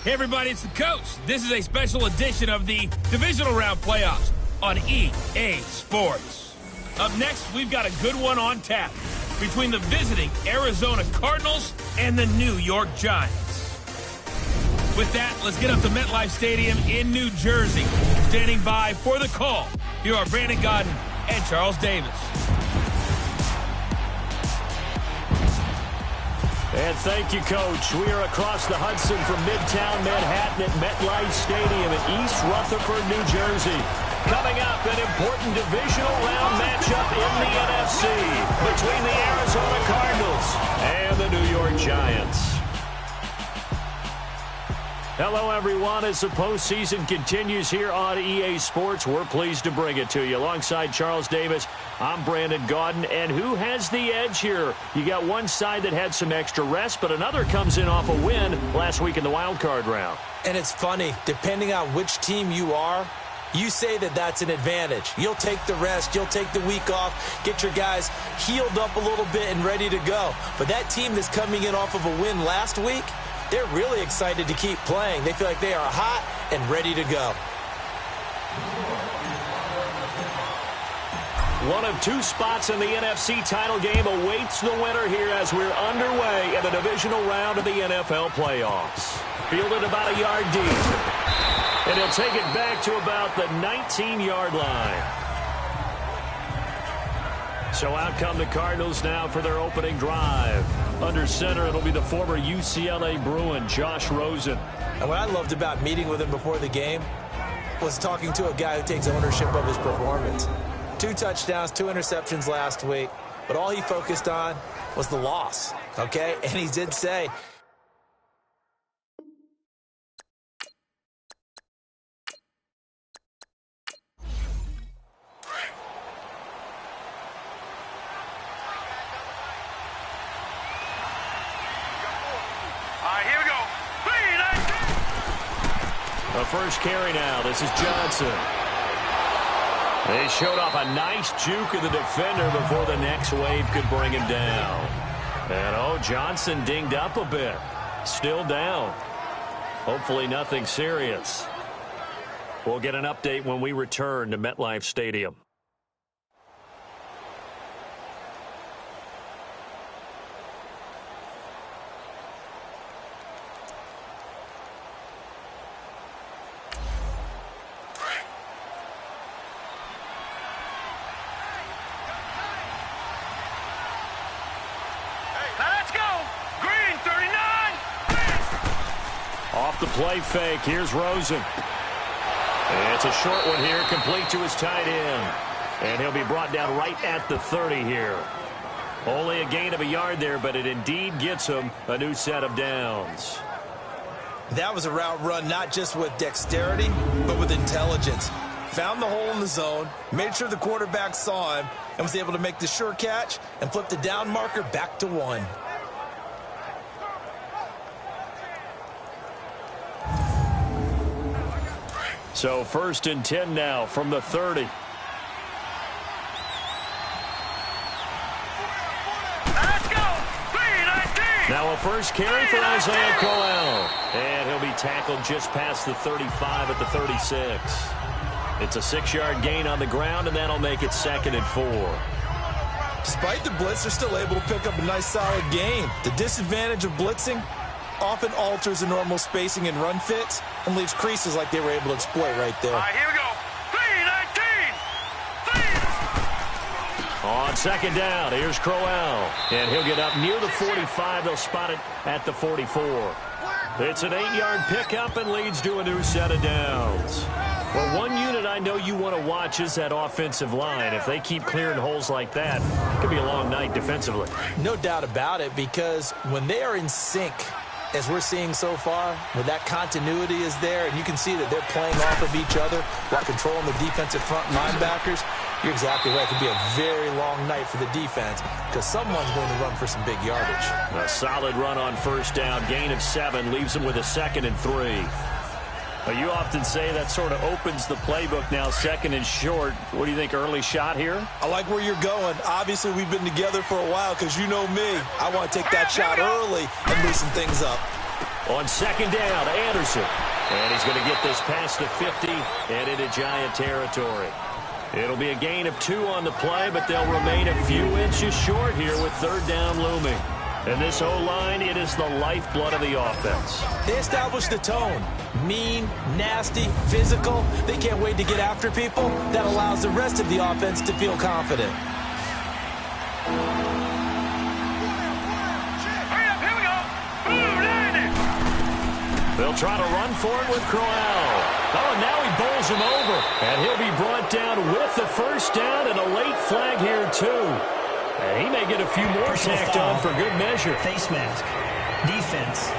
Hey everybody, it's the coach. This is a special edition of the Divisional Round Playoffs on EA Sports. Up next, we've got a good one on tap between the visiting Arizona Cardinals and the New York Giants. With that, let's get up to MetLife Stadium in New Jersey. Standing by for the call, here are Brandon Gaudin and Charles Davis. And thank you, Coach. We are across the Hudson from Midtown Manhattan at MetLife Stadium in East Rutherford, New Jersey. Coming up, an important divisional round matchup in the NFC between the Arizona Cardinals and the New York Giants. Hello, everyone. As the postseason continues here on EA Sports, we're pleased to bring it to you. Alongside Charles Davis, I'm Brandon Gaudin. And who has the edge here? You got one side that had some extra rest, but another comes in off a win last week in the wild card round. And it's funny, depending on which team you are, you say that that's an advantage. You'll take the rest, you'll take the week off, get your guys healed up a little bit and ready to go. But that team that's coming in off of a win last week, they're really excited to keep playing. They feel like they are hot and ready to go. One of two spots in the NFC title game awaits the winner here as we're underway in the divisional round of the NFL playoffs. Fielded about a yard deep. And he'll take it back to about the 19-yard line. So out come the Cardinals now for their opening drive. Under center, it'll be the former UCLA Bruin, Josh Rosen. And what I loved about meeting with him before the game was talking to a guy who takes ownership of his performance. 2 touchdowns, 2 interceptions last week, but all he focused on was the loss, okay? And he did say, the first carry now. This is Johnson. They showed off a nice juke of the defender before the next wave could bring him down. And, Johnson dinged up a bit. Still down. Hopefully nothing serious. We'll get an update when we return to MetLife Stadium. Off the play fake, here's Rosen. And it's a short one here, complete to his tight end. And he'll be brought down right at the 30 here. Only a gain of a yard there, but it indeed gets him a new set of downs. that was a route run not just with dexterity, but with intelligence. Found the hole in the zone, made sure the quarterback saw him, and was able to make the sure catch and flip the down marker back to 1. So 1st and 10 now from the 30. Let's go! 3-19! Now a first carry for Isaiah Crowell. And he'll be tackled just past the 35 at the 36. It's a 6-yard gain on the ground, and that'll make it 2nd and 4. Despite the blitz, they're still able to pick up a nice solid gain. The disadvantage of blitzing often alters the normal spacing and run fits and leaves creases like they were able to exploit right there. All right, here we go. 3-19! On 2nd down, here's Crowell. And he'll get up near the 45. They'll spot it at the 44. It's an 8-yard pickup and leads to a new set of downs. Well, one unit I know you want to watch is that offensive line. If they keep clearing holes like that, it could be a long night defensively. No doubt about it, because when they are in sync, as we're seeing so far, when that continuity is there, and you can see that they're playing off of each other while controlling the defensive front linebackers, you're exactly right. It could be a very long night for the defense because someone's going to run for some big yardage. A solid run on 1st down. Gain of 7 leaves them with a 2nd and 3. Well, you often say that sort of opens the playbook now, 2nd and short. What do you think, early shot here? I like where you're going. Obviously, we've been together for a while because you know me. I want to take that shot early and loosen things up. On second down, Anderson. And he's going to get this past the 50 and into Giant territory. It'll be a gain of 2 on the play, but they'll remain a few inches short here with third down looming. And this O-line, it is the lifeblood of the offense. They established the tone. Mean, nasty, physical. They can't wait to get after people. That allows the rest of the offense to feel confident. Hurry up, here we go. Boom, landed. They'll try to run for it with Crowell. Oh, and now he bowls him over. And he'll be brought down with the first down and a late flag here, too. And he may get a few more tacked on for good measure. Face mask. Defense.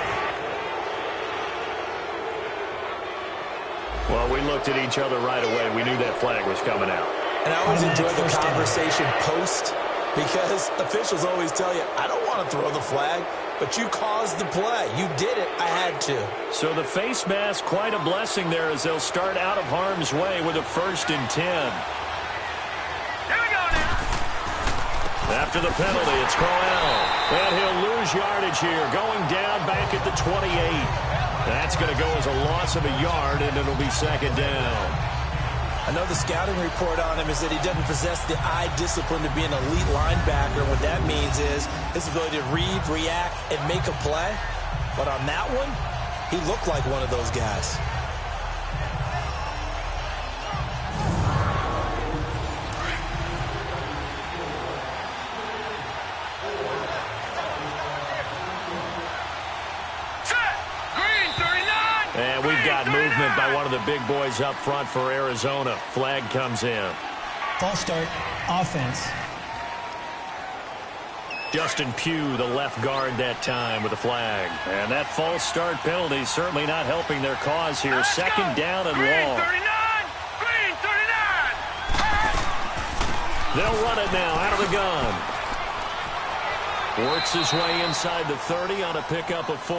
Well, we looked at each other right away. We knew that flag was coming out. And I always enjoy the conversation post, because officials always tell you, I don't want to throw the flag, but you caused the play. You did it. I had to. So the face mask, quite a blessing there as they'll start out of harm's way with a 1st and 10. Here we go now. After the penalty, it's Crowell. And he'll lose yardage here, going down back at the 28. That's going to go as a loss of a yard, and it'll be second down. I know the scouting report on him is that he doesn't possess the eye discipline to be an elite linebacker. What that means is his ability to read, react, and make a play. But on that one, he looked like one of those guys. And we've got movement by one of the big boys up front for Arizona. Flag comes in. False start. Offense. Justin Pugh, the left guard that time with the flag. And that false start penalty certainly not helping their cause here. Second down and long. Green 39. They'll run it now out of the gun. Works his way inside the 30 on a pickup of 4.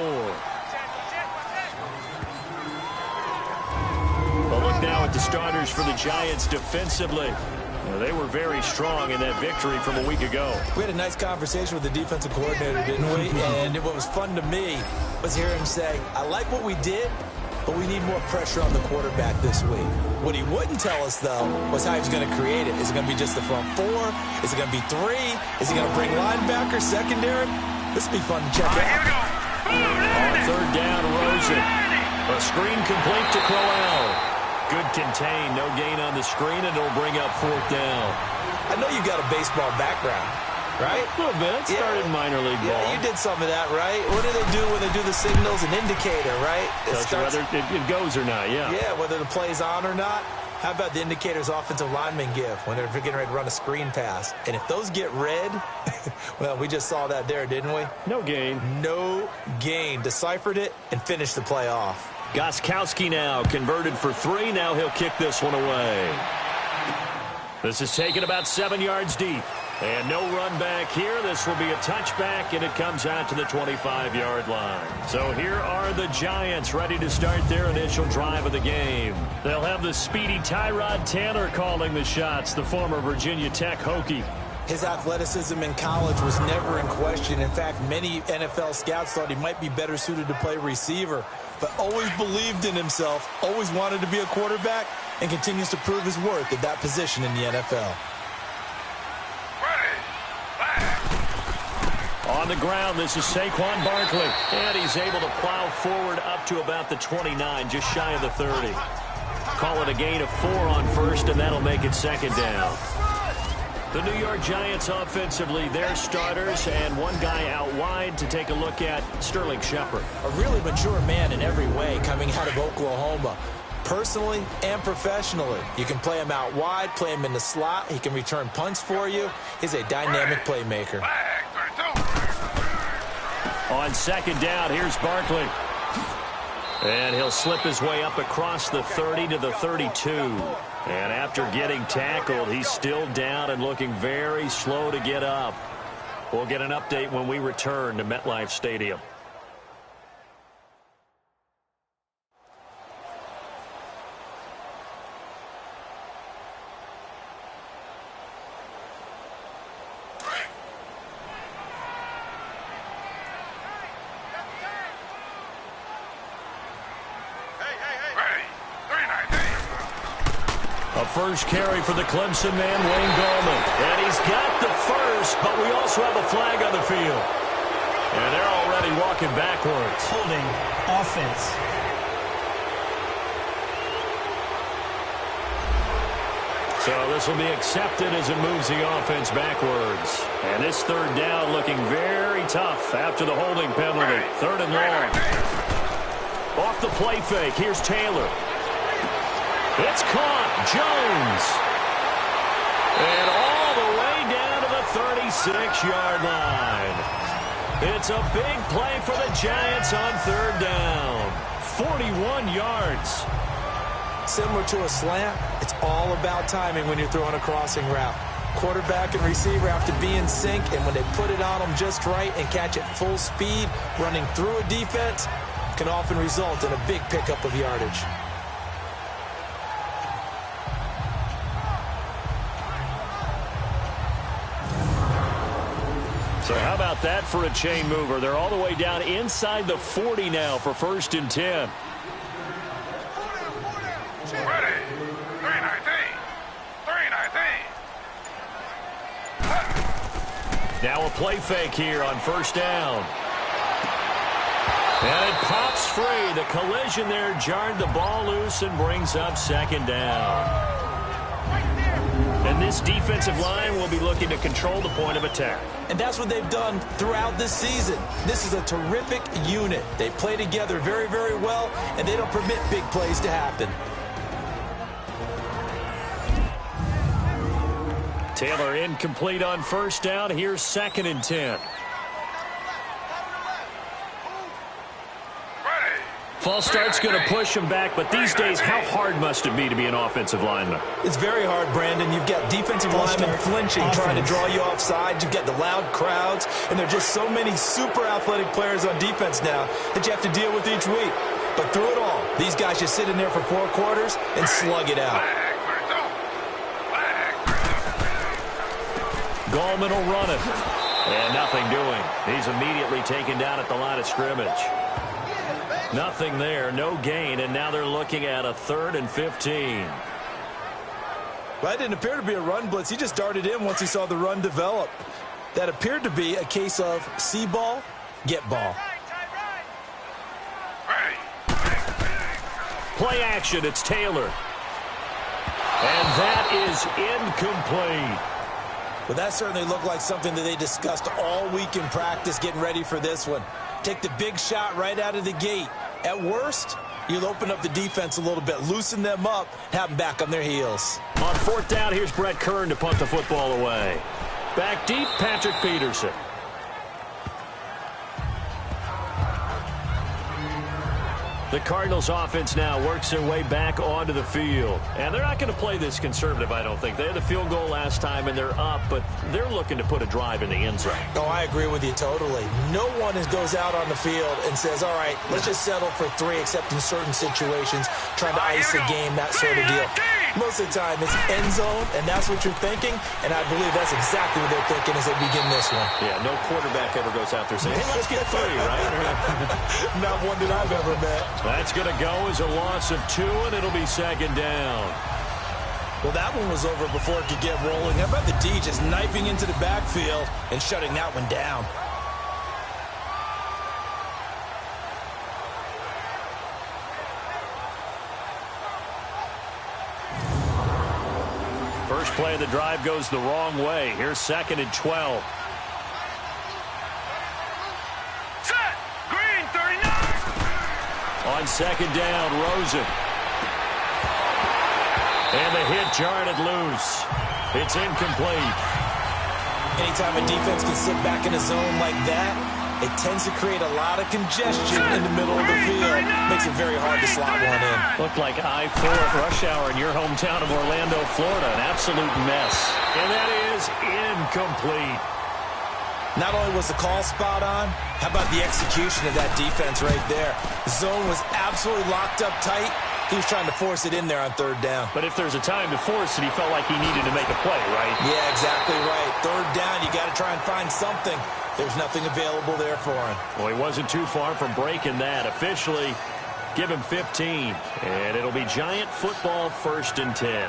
A look now at the starters for the Giants defensively. They were very strong in that victory from a week ago. We had a nice conversation with the defensive coordinator, didn't we? And what was fun to me was hear him say, I like what we did, but we need more pressure on the quarterback this week. What he wouldn't tell us, though, was how he's going to create it. Is it going to be just the front 4? Is it going to be 3? Is he going to bring linebacker, secondary? This will be fun to check out. Here we go. On third down, Rosen. A screen complete to Crowell. Good contain, no gain on the screen, and it'll bring up 4th down. I know you got a baseball background, right? A little bit. Started minor league ball. Yeah, you did some of that, right? What do they do when they do the signals? An indicator, right? Tells you whether it goes or not, yeah. Yeah, whether the play's on or not. How about the indicators offensive linemen give when they're getting ready to run a screen pass? And if those get red, well, we just saw that there, didn't we? No gain. No gain. Deciphered it and finished the play off. Gostkowski now converted for 3. Now he'll kick this one away. This is taken about 7 yards deep. And no run back here. This will be a touchback, and it comes out to the 25-yard line. So here are the Giants ready to start their initial drive of the game. They'll have the speedy Tyrod Taylor calling the shots, the former Virginia Tech Hokie. His athleticism in college was never in question. In fact, many NFL scouts thought he might be better suited to play receiver, but always believed in himself, always wanted to be a quarterback, and continues to prove his worth at that position in the NFL. On the ground, this is Saquon Barkley, and he's able to plow forward up to about the 29, just shy of the 30. Call it a gain of 4 on first, and that'll make it second down. The New York Giants offensively, their starters, and one guy out wide to take a look at, Sterling Shepard. A really mature man in every way coming out of Oklahoma, personally and professionally. You can play him out wide, play him in the slot. He can return punts for you. He's a dynamic playmaker. On second down, here's Barkley. And he'll slip his way up across the 30 to the 32. And after getting tackled, he's still down and looking very slow to get up. We'll get an update when we return to MetLife Stadium. first carry for the Clemson man, Wayne Gallman. And he's got the first, but we also have a flag on the field. And they're already walking backwards. Holding offense. So this will be accepted as it moves the offense backwards. And this third down looking very tough after the holding penalty. Third and long. Off the play fake. Here's Taylor. It's caught. Jones. And all the way down to the 36-yard line. It's a big play for the Giants on third down. 41 yards. Similar to a slant, it's all about timing when you're throwing a crossing route. Quarterback and receiver have to be in sync, and when they put it on them just right and catch it full speed, running through a defense can often result in a big pickup of yardage. So how about that for a chain mover? They're all the way down inside the 40 now for 1st and 10. Ready. 319. 319. Now a play fake here on 1st down. And it pops free. The collision there jarred the ball loose and brings up 2nd down. And this defensive line will be looking to control the point of attack. And that's what they've done throughout this season. This is a terrific unit. They play together very, very well, and they don't permit big plays to happen. Taylor incomplete on 1st down. Here's 2nd and 10. False start's going to push him back, but these days, how hard must it be to be an offensive lineman? It's very hard, Brandon. You've got defensive linemen flinching, trying to draw you offside. You've got the loud crowds, and there are just so many super athletic players on defense now that you have to deal with each week. But through it all, these guys just sit in there for 4 quarters and slug it out. Gallman will run it. And nothing doing. He's immediately taken down at the line of scrimmage. Nothing there, no gain, and now they're looking at a 3rd and 15. Well, that didn't appear to be a run blitz. He just darted in once he saw the run develop. That appeared to be a case of see ball, get ball. Play action, it's Taylor. And that is incomplete. Well, that certainly looked like something that they discussed all week in practice getting ready for this one. Take the big shot right out of the gate. At worst, you'll open up the defense a little bit, loosen them up, have them back on their heels. On 4th down, here's Brett Kern to punt the football away. Back deep, Patrick Peterson. The Cardinals offense now works their way back onto the field. And they're not going to play this conservative, I don't think. They had the field goal last time, and they're up, but they're looking to put a drive in the end zone. Oh, I agree with you totally. No one goes out on the field and says, all right, let's just settle for 3, except in certain situations, trying to ice a game, that sort of deal. Most of the time, it's end zone, and that's what you're thinking, and I believe that's exactly what they're thinking as they begin this one. Yeah, no quarterback ever goes out there saying, hey, let's get 3, right? Not one that I've ever met. That's going to go as a loss of 2, and it'll be 2nd down. Well, that one was over before it could get rolling. How about the D just knifing into the backfield and shutting that one down? First play of the drive goes the wrong way. Here's 2nd and 12. On 2nd down, Rosen. And the hit jarred it loose. It's incomplete. Anytime a defense can sit back in a zone like that, it tends to create a lot of congestion in the middle of the field. Makes it very hard to slot one in. Looked like I-4 at rush hour in your hometown of Orlando, Florida. An absolute mess. And that is incomplete. Not only was the call spot on, how about the execution of that defense right there? The zone was absolutely locked up tight. He was trying to force it in there on 3rd down. But if there's a time to force it, he felt like he needed to make a play, right? Yeah, exactly right. 3rd down, you got to try and find something. There's nothing available there for him. Well, he wasn't too far from breaking that. Officially, give him 15. And it'll be Giant football 1st and 10.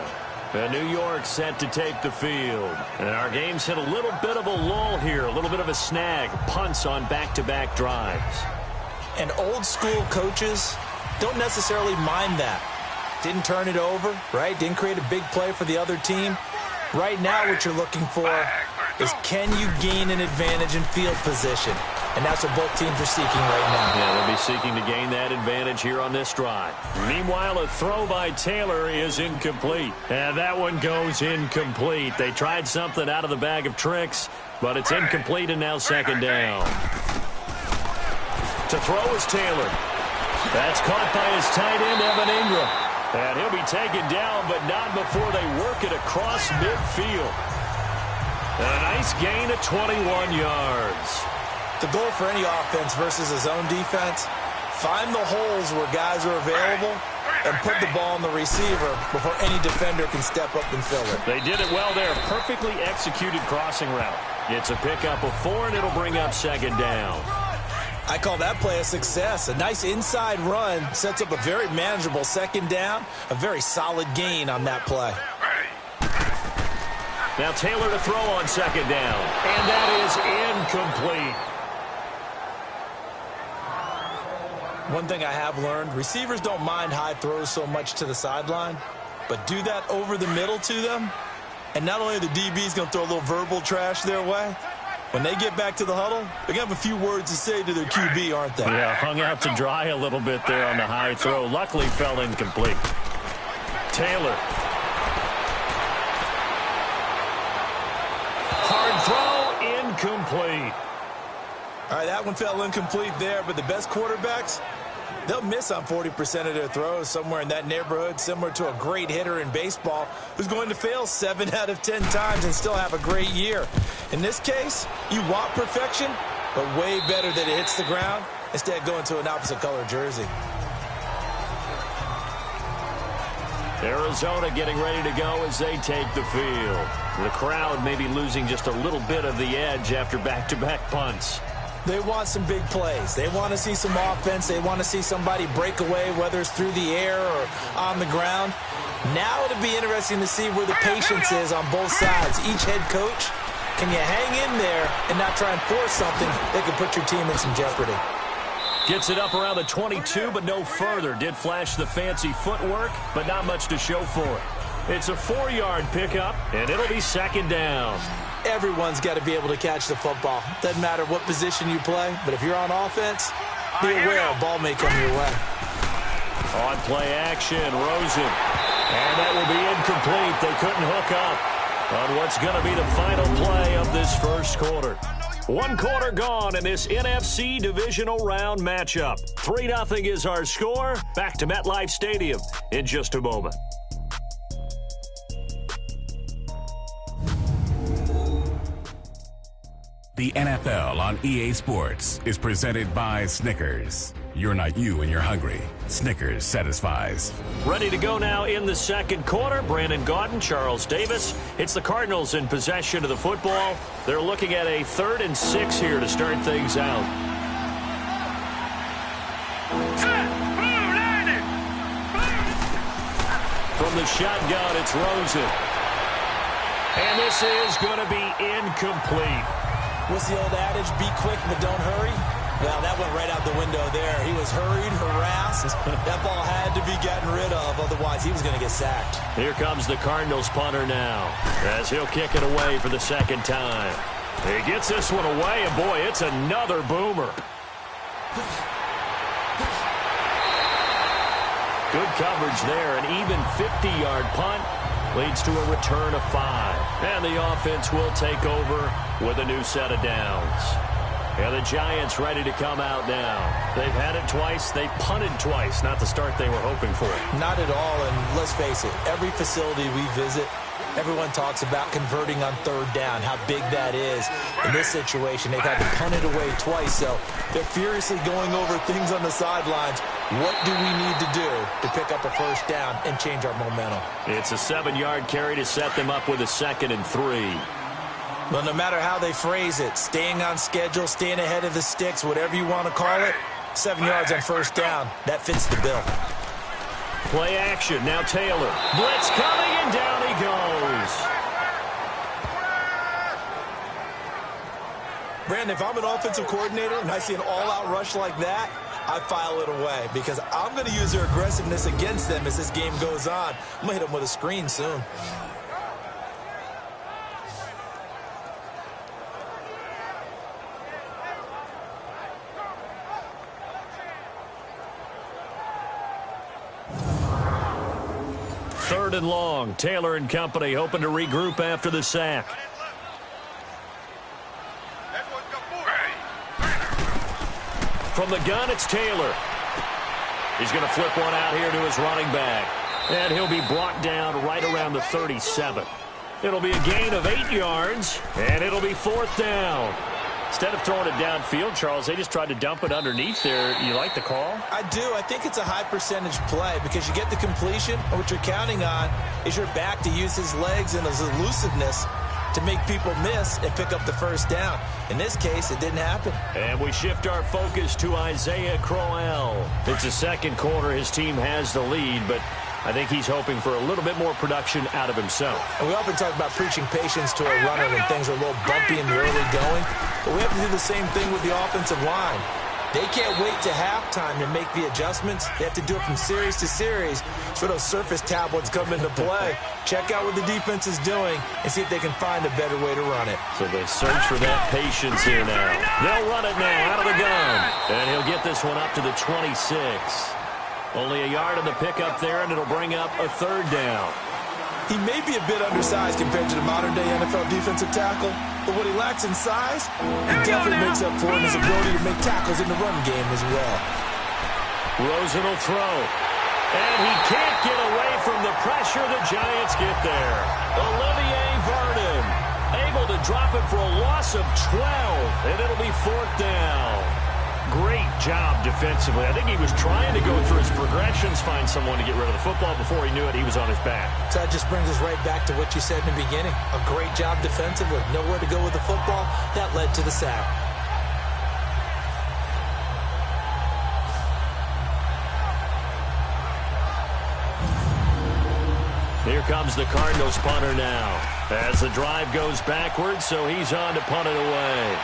And New York set to take the field. And our game's hit a little bit of a lull here, a little bit of a snag. Punts on back-to-back drives. And old school coaches don't necessarily mind that. Didn't turn it over, right? Didn't create a big play for the other team. Right now what you're looking for is, can you gain an advantage in field position? And that's what both teams are seeking right now. Yeah, they'll be seeking to gain that advantage here on this drive. Meanwhile, a throw by Taylor is incomplete. And that one goes incomplete. They tried something out of the bag of tricks, but it's incomplete and now second down. To throw is Taylor. That's caught by his tight end, Evan Ingram. And he'll be taken down, but not before they work it across midfield. And a nice gain of 21 yards. The goal for any offense versus a zone defense, find the holes where guys are available and put the ball on the receiver before any defender can step up and fill it. They did it well there. Perfectly executed crossing route. It's a pickup of 4, and it'll bring up second down. I call that play a success. A nice inside run sets up a very manageable second down, a very solid gain on that play. Now Taylor to throw on second down, and that is incomplete. One thing I have learned, receivers don't mind high throws so much to the sideline, but do that over the middle to them, and not only are the DBs going to throw a little verbal trash their way, when they get back to the huddle, they're going to have a few words to say to their QB, aren't they? Yeah, hung out to dry a little bit there on the high throw. Luckily fell incomplete. Taylor. Hard throw, incomplete. All right, that one fell incomplete there, but the best quarterbacks, they'll miss on 40% of their throws, somewhere in that neighborhood, similar to a great hitter in baseball who's going to fail 7 out of 10 times and still have a great year. In this case, you want perfection, but way better that it hits the ground instead of going to an opposite color jersey. Arizona getting ready to go as they take the field. The crowd may be losing just a little bit of the edge after back-to-back punts. They want some big plays. They want to see some offense. They want to see somebody break away, whether it's through the air or on the ground. Now it'll be interesting to see where the patience is on both sides. Each head coach, can you hang in there and not try and force something that could put your team in some jeopardy? Gets it up around the 22, but no further. Did flash the fancy footwork, but not much to show for it. It's a 4-yard pickup, and it'll be second down. Everyone's got to be able to catch the football. Doesn't matter what position you play, but if you're on offense, be aware a ball may come your way. On play action, Rosen. And that will be incomplete. They couldn't hook up on what's going to be the final play of this first quarter. 1 quarter gone in this NFC Divisional Round matchup. 3-0 is our score. Back to MetLife Stadium in just a moment. The NFL on EA Sports is presented by Snickers. You're not you when you're hungry. Snickers satisfies. Ready to go now in the second quarter. Brandon Gaudin, Charles Davis. It's the Cardinals in possession of the football. They're looking at a 3rd and 6 here to start things out. From the shotgun, it's Rosen. And this is going to be incomplete. What's the old adage? Be quick, but don't hurry. Well, that went right out the window there. He was hurried, harassed. That ball had to be gotten rid of, otherwise he was going to get sacked. Here comes the Cardinals punter now, as he'll kick it away for the second time. He gets this one away, and boy, it's another boomer. Good coverage there, an even 50-yard punt. Leads to a return of 5. And the offense will take over with a new set of downs. And the Giants ready to come out now. They've had it twice. They've punted twice. Not the start they were hoping for. Not at all, and let's face it, every facility we visit, everyone talks about converting on 3rd down, how big that is. In this situation, they've had to punt it away twice, so they're furiously going over things on the sidelines. What do we need to do to pick up a 1st down and change our momentum? It's a 7-yard carry to set them up with a 2nd and 3. Well, no matter how they phrase it, staying on schedule, staying ahead of the sticks, whatever you want to call it, 7 yards on 1st down, that fits the bill. Play action, now Taylor. Blitz coming, and down he Brandon, if I'm an offensive coordinator and I see an all-out rush like that, I file it away because I'm going to use their aggressiveness against them as this game goes on. I'm going to hit them with a screen soon. Third and long. Taylor and company hoping to regroup after the sack. From the gun, it's Taylor. He's going to flip one out here to his running back. And he'll be brought down right around the 37. It'll be a gain of 8 yards, and it'll be 4th down. Instead of throwing it downfield, Charles, they just tried to dump it underneath there. You like the call? I do. I think it's a high percentage play because you get the completion, and what you're counting on is your back to use his legs and his elusiveness to make people miss and pick up the first down. In this case, it didn't happen. And we shift our focus to Isaiah Crowell. It's the second quarter. His team has the lead, but I think he's hoping for a little bit more production out of himself. And we often talk about preaching patience to a runner when things are a little bumpy in the early going, but we have to do the same thing with the offensive line. They can't wait to halftime to make the adjustments. They have to do it from series to series so those surface tablets come into play. Check out what the defense is doing and see if they can find a better way to run it. So they search for that patience here now. They'll run it now out of the gun. And he'll get this one up to the 26. Only a yard on the pickup there, and it'll bring up a 3rd down. He may be a bit undersized compared to the modern-day NFL defensive tackle, but what he lacks in size, he definitely makes up for in his ability to make tackles in the run game as well. Rosen will throw. And he can't get away from the pressure. The Giants get there. Olivier Vernon able to drop it for a loss of 12, and it'll be 4th down. Great job defensively. I think he was trying to go through his progressions, find someone to get rid of the football. Before he knew it, he was on his back. So that just brings us right back to what you said in the beginning. A great job defensively. Nowhere to go with the football. That led to the sack. Here comes the Cardinals punter now. As the drive goes backwards, so he's on to punt it away.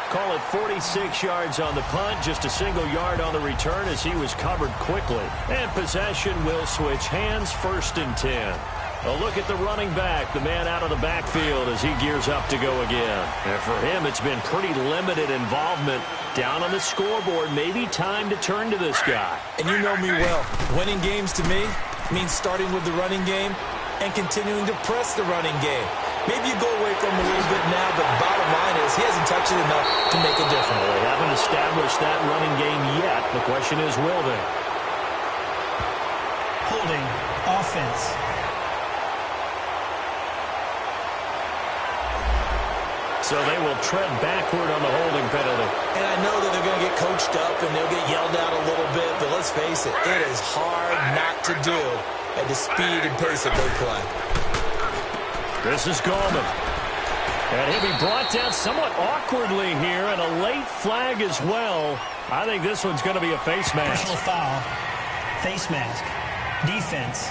Call it 46 yards on the punt, just a single yard on the return as he was covered quickly. And possession will switch hands, 1st and 10. A look at the running back, the man out of the backfield as he gears up to go again. And for him, it's been pretty limited involvement. Down on the scoreboard, maybe time to turn to this guy. And you know me well. Winning games to me means starting with the running game and continuing to press the running game. Maybe you go away from him a little bit now, but the bottom line is he hasn't touched it enough to make a difference. Well, they haven't established that running game yet. The question is, will they? Holding offense. So they will tread backward on the holding penalty. And I know that they're going to get coached up and they'll get yelled at a little bit, but let's face it, it is hard not to do at the speed and pace that they play. This is Gallman. And he'll be brought down somewhat awkwardly here, and a late flag as well. I think this one's going to be a face mask. Personal foul. Face mask. Defense.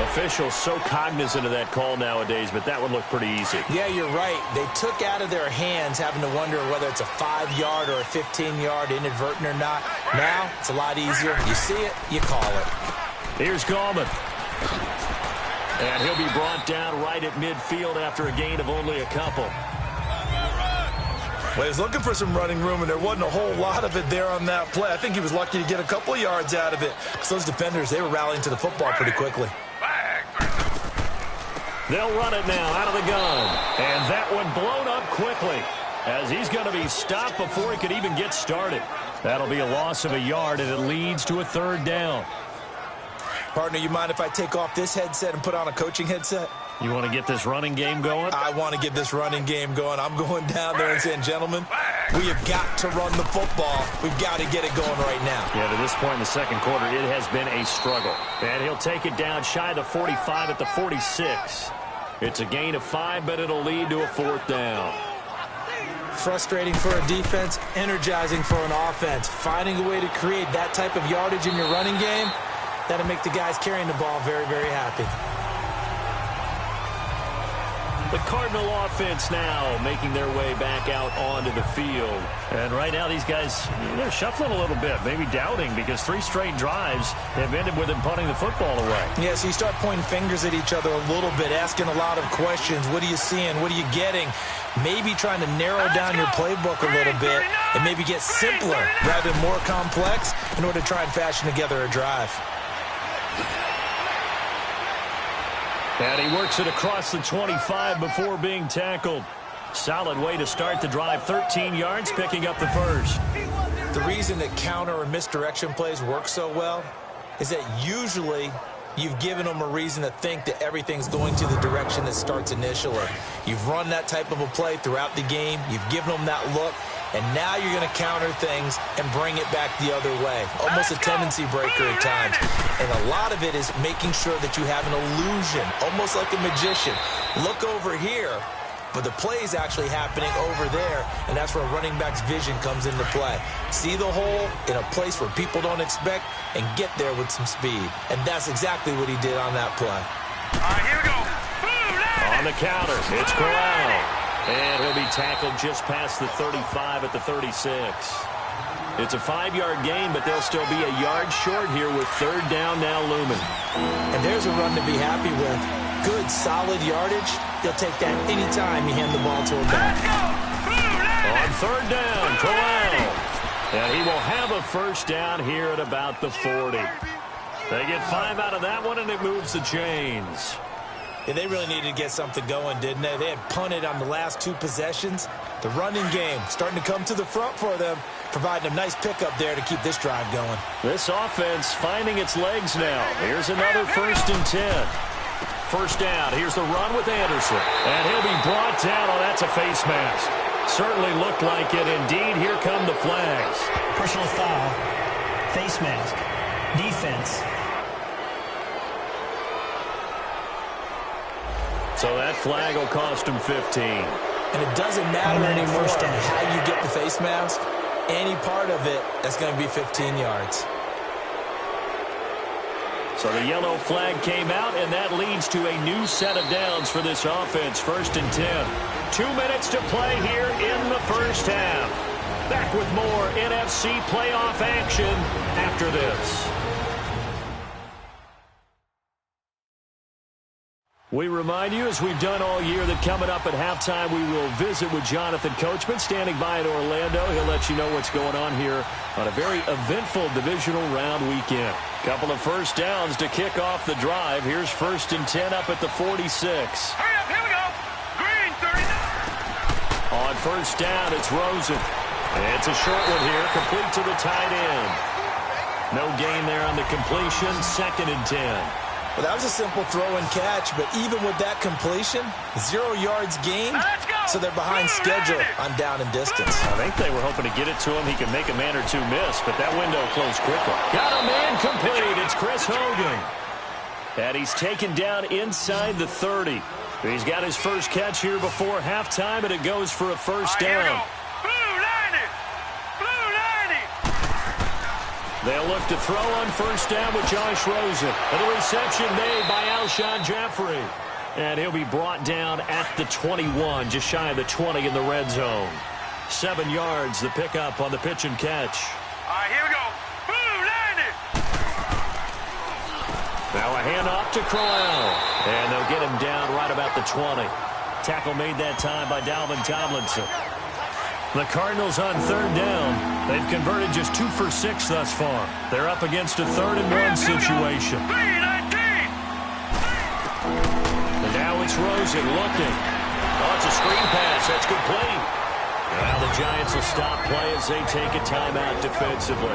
Officials so cognizant of that call nowadays, but that would look pretty easy. Yeah, you're right. They took out of their hands having to wonder whether it's a 5-yard or a 15-yard inadvertent or not. Now, it's a lot easier. You see it, you call it. Here's Gallman. And he'll be brought down right at midfield after a gain of only a couple. Well, he was looking for some running room, and there wasn't a whole lot of it there on that play. I think he was lucky to get a couple of yards out of it because those defenders, they were rallying to the football pretty quickly. They'll run it now out of the gun. And that one blown up quickly as he's going to be stopped before he could even get started. That'll be a loss of a yard, and it leads to a 3rd down. Partner, you mind if I take off this headset and put on a coaching headset? You want to get this running game going? I want to get this running game going. I'm going down there and saying, gentlemen, we have got to run the football. We've got to get it going right now. Yeah, to this point in the second quarter, it has been a struggle. And he'll take it down shy of the 45 at the 46. It's a gain of 5, but it'll lead to a 4th down. Frustrating for a defense, energizing for an offense. Finding a way to create that type of yardage in your running game, That'll make the guys carrying the ball very, very happy. The Cardinal offense now making their way back out onto the field. And right now these guys, they're shuffling a little bit, maybe doubting, because 3 straight drives have ended with them punting the football away. Yeah, so you start pointing fingers at each other a little bit, asking a lot of questions. What are you seeing? What are you getting? Maybe trying to narrow down your playbook a little bit and maybe get simpler rather than more complex in order to try and fashion together a drive. And he works it across the 25 before being tackled. Solid way to start the drive. 13 yards, picking up the first. The reason that counter or misdirection plays work so well is that usually you've given them a reason to think that everything's going to the direction that starts initially. You've run that type of a play throughout the game. You've given them that look. And now you're going to counter things and bring it back the other way. Almost a tendency breaker at times. And a lot of it is making sure that you have an illusion, almost like a magician. Look over here, but the play is actually happening over there, and that's where running back's vision comes into play. See the hole in a place where people don't expect and get there with some speed. And that's exactly what he did on that play. All right, here we go. On the counter, it's Corral. And he'll be tackled just past the 35 at the 36. It's a 5-yard gain, but they'll still be a yard short here with 3rd down now looming. And there's a run to be happy with. Good, solid yardage. You'll take that anytime you hand the ball to a back. On 3rd down, Corral. And he will have a first down here at about the 40. They get 5 out of that one, and it moves the chains. Yeah, they really needed to get something going, didn't they? They had punted on the last 2 possessions. The running game starting to come to the front for them, providing a nice pickup there to keep this drive going. This offense finding its legs now. Here's another 1st and 10. First down. Here's the run with Anderson. And he'll be brought down. Oh, that's a face mask. Certainly looked like it. Indeed, here come the flags. Personal foul. Face mask. Defense. So that flag will cost him 15. And it doesn't matter anymore how you get the face mask. Any part of it, that's going to be 15 yards. So the yellow flag came out, and that leads to a new set of downs for this offense. 1st and 10. 2 minutes to play here in the first half. Back with more NFC playoff action after this. We remind you, as we've done all year, that coming up at halftime, we will visit with Jonathan Coachman, standing by in Orlando. He'll let you know what's going on here on a very eventful divisional round weekend. Couple of first downs to kick off the drive. Here's 1st and 10 up at the 46. Hurry up, here we go. Green, 39. On first down, it's Rosen. It's a short one here, complete to the tight end. No gain there on the completion, 2nd and 10. Well, that was a simple throw and catch, but even with that completion, 0 yards gained, so they're behind schedule on down and distance. I think they were hoping to get it to him. He could make a man or 2 miss, but that window closed quickly. Got a man complete. It's Chris Hogan. And he's taken down inside the 30. He's got his first catch here before halftime, and it goes for a first down. They'll look to throw on first down with Josh Rosen. And the reception made by Alshon Jeffrey. And he'll be brought down at the 21, just shy of the 20 in the red zone. 7 yards, the pickup on the pitch and catch. All right, here we go. Now a handoff to Corral. And they'll get him down right about the 20. Tackle made that time by Dalvin Tomlinson. The Cardinals on 3rd down. They've converted just 2 for 6 thus far. They're up against a 3rd and 1 situation. And now it's Rosen looking. Oh, it's a screen pass. That's complete. Now the Giants will stop play as they take a timeout defensively.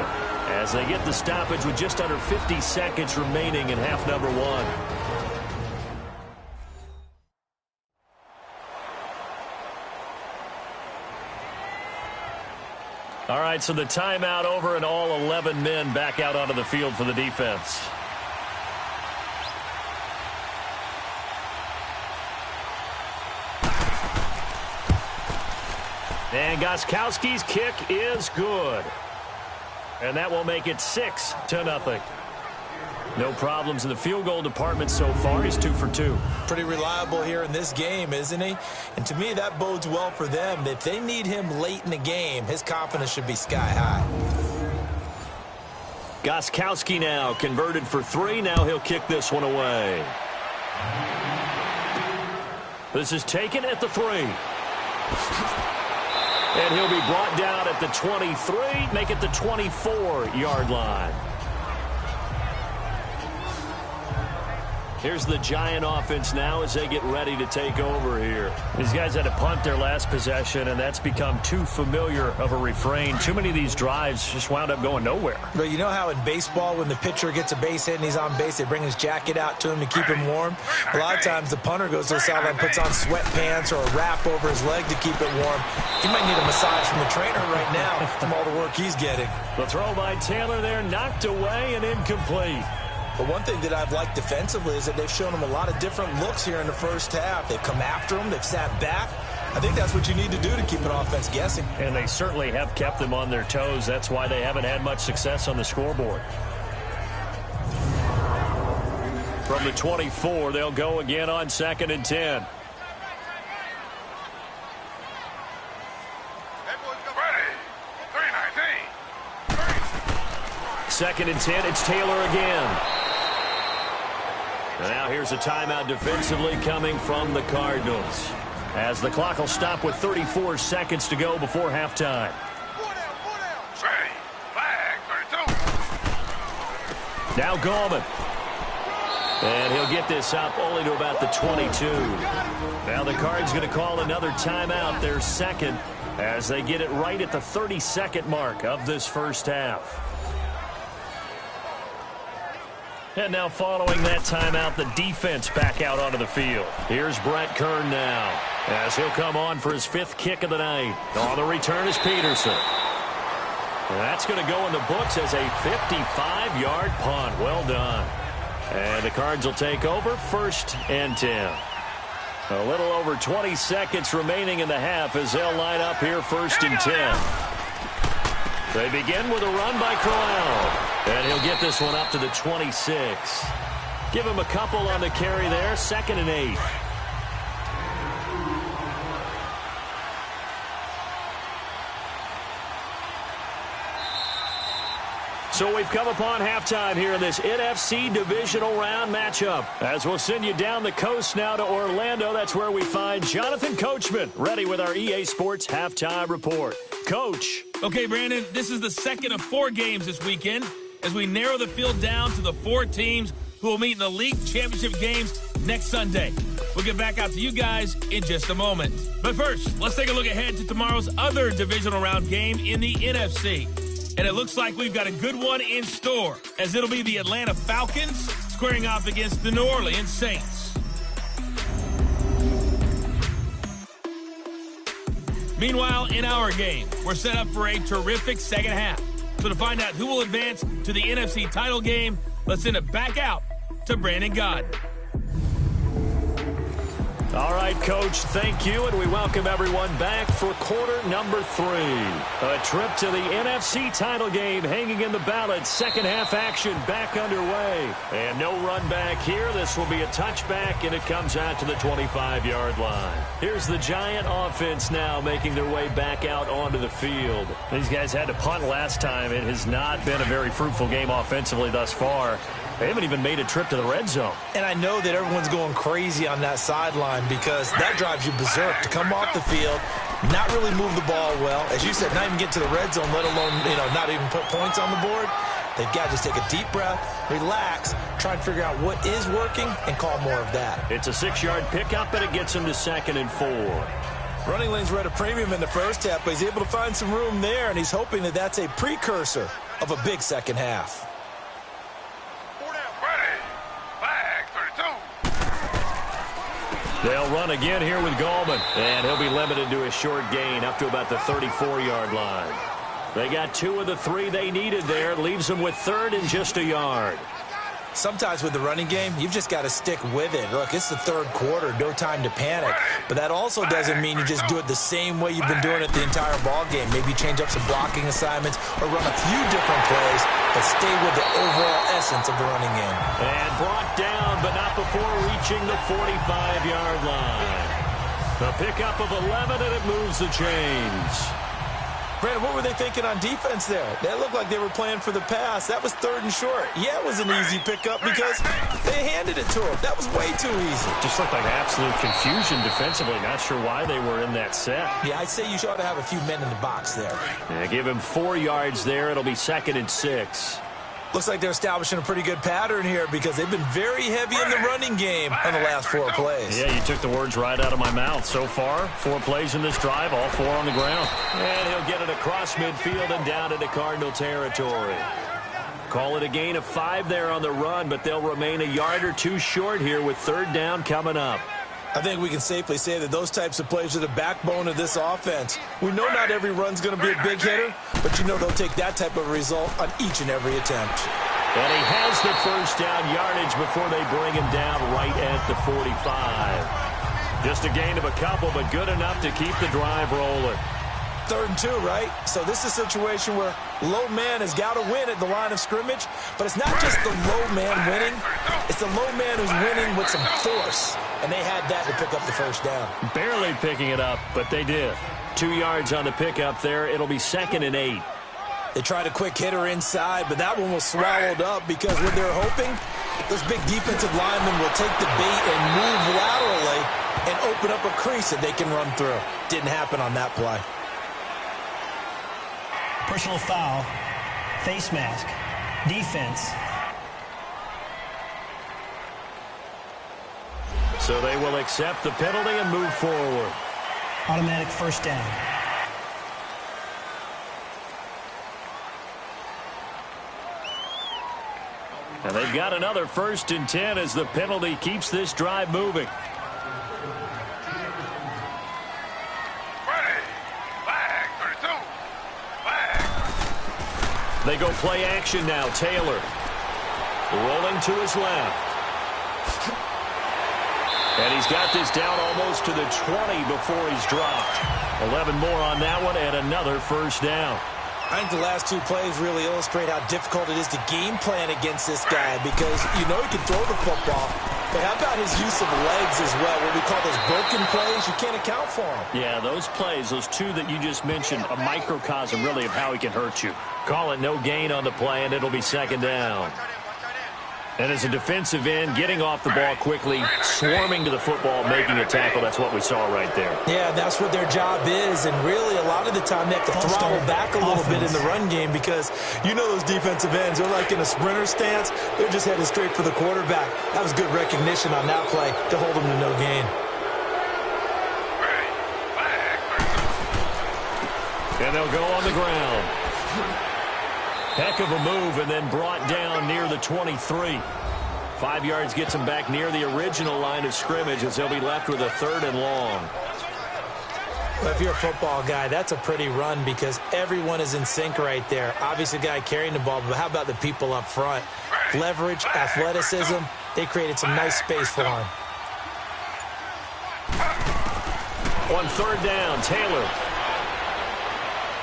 As they get the stoppage with just under 50 seconds remaining in half number 1. All right, so the timeout over and all 11 men back out onto the field for the defense. And Gostkowski's kick is good. And that will make it 6-0. No problems in the field goal department so far. He's 2 for 2. Pretty reliable here in this game, isn't he? And to me, that bodes well for them. If they need him late in the game, his confidence should be sky high. Gostkowski now converted for 3. Now he'll kick this one away. This is taken at the 3. And he'll be brought down at the 23, make it the 24-yard line. Here's the Giant offense now as they get ready to take over here. These guys had to punt their last possession, and that's become too familiar of a refrain. Too many of these drives just wound up going nowhere. But you know how in baseball, when the pitcher gets a base hit and he's on base, they bring his jacket out to him to keep him warm? A lot of times the punter goes to the sideline, puts on sweatpants or a wrap over his leg to keep it warm. He might need a massage from the trainer right now from all the work he's getting. The throw by Taylor there, knocked away and incomplete. But one thing that I've liked defensively is that they've shown him a lot of different looks here in the first half. They've come after him. They've sat back. I think that's what you need to do to keep an offense guessing. And they certainly have kept them on their toes. That's why they haven't had much success on the scoreboard. From the 24, they'll go again on 2nd and 10. Second and 10, it's Taylor again. And now here's a timeout defensively coming from the Cardinals, as the clock will stop with 34 seconds to go before halftime. Now Gallman. And he'll get this up only to about the 22. Now the Cards going to call another timeout, their second, as they get it right at the 32nd mark of this first half. And now following that timeout, the defense back out onto the field. Here's Brett Kern now, as he'll come on for his 5th kick of the night. On the return is Peterson. And that's going to go in the books as a 55-yard punt. Well done. And the Cards will take over 1st and 10. A little over 20 seconds remaining in the half as they'll line up here 1st and 10. They begin with a run by Crowell. And he'll get this one up to the 26. Give him a couple on the carry there. 2nd and 8. So we've come upon halftime here in this NFC Divisional Round matchup. As we'll send you down the coast now to Orlando, that's where we find Jonathan Coachman, ready with our EA Sports Halftime Report. Coach. Okay, Brandon, this is the second of 4 games this weekend as we narrow the field down to the 4 teams who will meet in the league championship games next Sunday. We'll get back out to you guys in just a moment. But first, let's take a look ahead to tomorrow's other divisional round game in the NFC. And it looks like we've got a good one in store, as it'll be the Atlanta Falcons squaring off against the New Orleans Saints. Meanwhile, in our game, we're set up for a terrific second half. So to find out who will advance to the NFC title game, let's send it back out to Brandon Gaudin. All right, Coach, thank you, and we welcome everyone back for quarter number 3. A trip to the NFC title game hanging in the balance. Second half action back underway. And no run back here. This will be a touchback, and it comes out to the 25-yard line. Here's the Giant offense now making their way back out onto the field. These guys had to punt last time. It has not been a very fruitful game offensively thus far. They haven't even made a trip to the red zone. And I know that everyone's going crazy on that sideline because that drives you berserk to come off the field, not really move the ball well. As you said, not even get to the red zone, let alone, not even put points on the board. They've got to just take a deep breath, relax, try and figure out what is working, and call more of that. It's a 6-yard pickup, and it gets him to 2nd and 4. Running lanes were at a premium in the first half, but he's able to find some room there, and he's hoping that that's a precursor of a big second half. They'll run again here with Gallman, and he'll be limited to a short gain up to about the 34-yard line. They got 2 of the 3 they needed there. Leaves them with 3rd and just a yard. Sometimes with the running game, you've just got to stick with it. Look, it's the third quarter, no time to panic. But that also doesn't mean you just do it the same way you've been doing it the entire ball game. Maybe change up some blocking assignments or run a few different plays, but stay with the overall essence of the running game. And brought down, but not before reaching the 45-yard line. A pickup of 11, and it moves the chains. Brandon, what were they thinking on defense there? They looked like they were playing for the pass. That was 3rd and short. Yeah, it was an easy pickup because they handed it to him. That was way too easy. Just looked like absolute confusion defensively. Not sure why they were in that set. Yeah, I'd say you ought to have a few men in the box there. Yeah, give him 4 yards there. It'll be 2nd and 6. Looks like they're establishing a pretty good pattern here because they've been very heavy in the running game on the last 4 plays. Yeah, you took the words right out of my mouth. So far, 4 plays in this drive, all 4 on the ground. And he'll get it across midfield and down into Cardinal territory. Call it a gain of 5 there on the run, but they'll remain a yard or 2 short here with 3rd down coming up. I think we can safely say that those types of plays are the backbone of this offense. We know not every run's going to be a big hitter, but you know they'll take that type of result on each and every attempt. And he has the 1st down yardage before they bring him down right at the 45. Just a gain of a couple, but good enough to keep the drive rolling. 3rd and 2, right? So this is a situation where low man has got to win at the line of scrimmage, but it's not just the low man winning. It's the low man who's winning with some force, and they had that to pick up the 1st down. Barely picking it up, but they did. 2 yards on the pickup there. It'll be 2nd and 8. They tried a quick hitter inside, but that one was swallowed up because what they're hoping, those big defensive linemen will take the bait and move laterally and open up a crease that they can run through. Didn't happen on that play. Personal foul. Face mask. Defense. So they will accept the penalty and move forward. Automatic 1st down. And they've got another 1st and 10 as the penalty keeps this drive moving. They go play action now. Taylor rolling to his left. And he's got this down almost to the 20 before he's dropped. 11 more on that one and another 1st down. I think the last 2 plays really illustrate how difficult it is to game plan against this guy because you know he can throw the football, but how about his use of legs as well? What we call those broken plays, you can't account for them. Yeah, those plays, those 2 that you just mentioned, a microcosm really of how he can hurt you. Call it no gain on the play, and it'll be 2nd down. And as a defensive end, getting off the ball quickly, swarming to the football, making a tackle, that's what we saw right there. Yeah, that's what their job is, and really a lot of the time they have to throttle back a little bit in the run game because you know those defensive ends, they're like in a sprinter stance. They're just headed straight for the quarterback. That was good recognition on that play to hold them to no gain. And they'll go on the ground. Heck of a move and then brought down near the 23. 5 yards gets him back near the original line of scrimmage as they'll be left with a 3rd and long. Well, if you're a football guy, that's a pretty run because everyone is in sync right there. Obviously, the guy carrying the ball, but how about the people up front? Leverage, athleticism, they created some nice space for him. On 3rd down, Taylor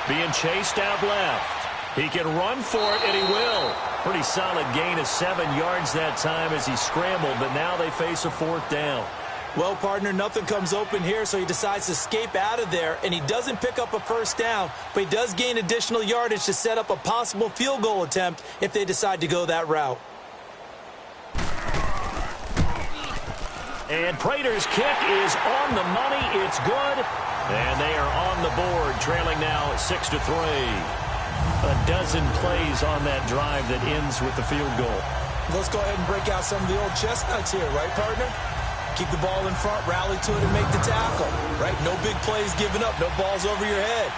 being chased out left. He can run for it, and he will. Pretty solid gain of 7 yards that time as he scrambled, but now they face a 4th down. Well, partner, nothing comes open here, so he decides to escape out of there, and he doesn't pick up a 1st down, but he does gain additional yardage to set up a possible field goal attempt if they decide to go that route. And Prater's kick is on the money. It's good, and they are on the board, trailing now 6-3. A dozen plays on that drive that ends with the field goal. Let's go ahead and break out some of the old chestnuts here, right, partner? Keep the ball in front, rally to it, and make the tackle, right? No big plays given up, no balls over your head.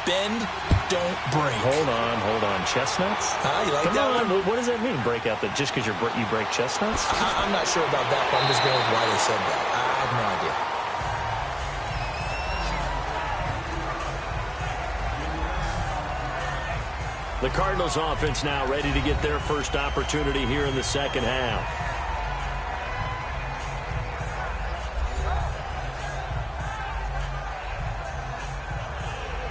Bend, don't break. Hold on. Chestnuts? You like Come that on. one? What does that mean, break out? That just because you break chestnuts? I'm not sure about that, but I'm just going with why they said that. I have no idea. The Cardinals offense now ready to get their first opportunity here in the second half.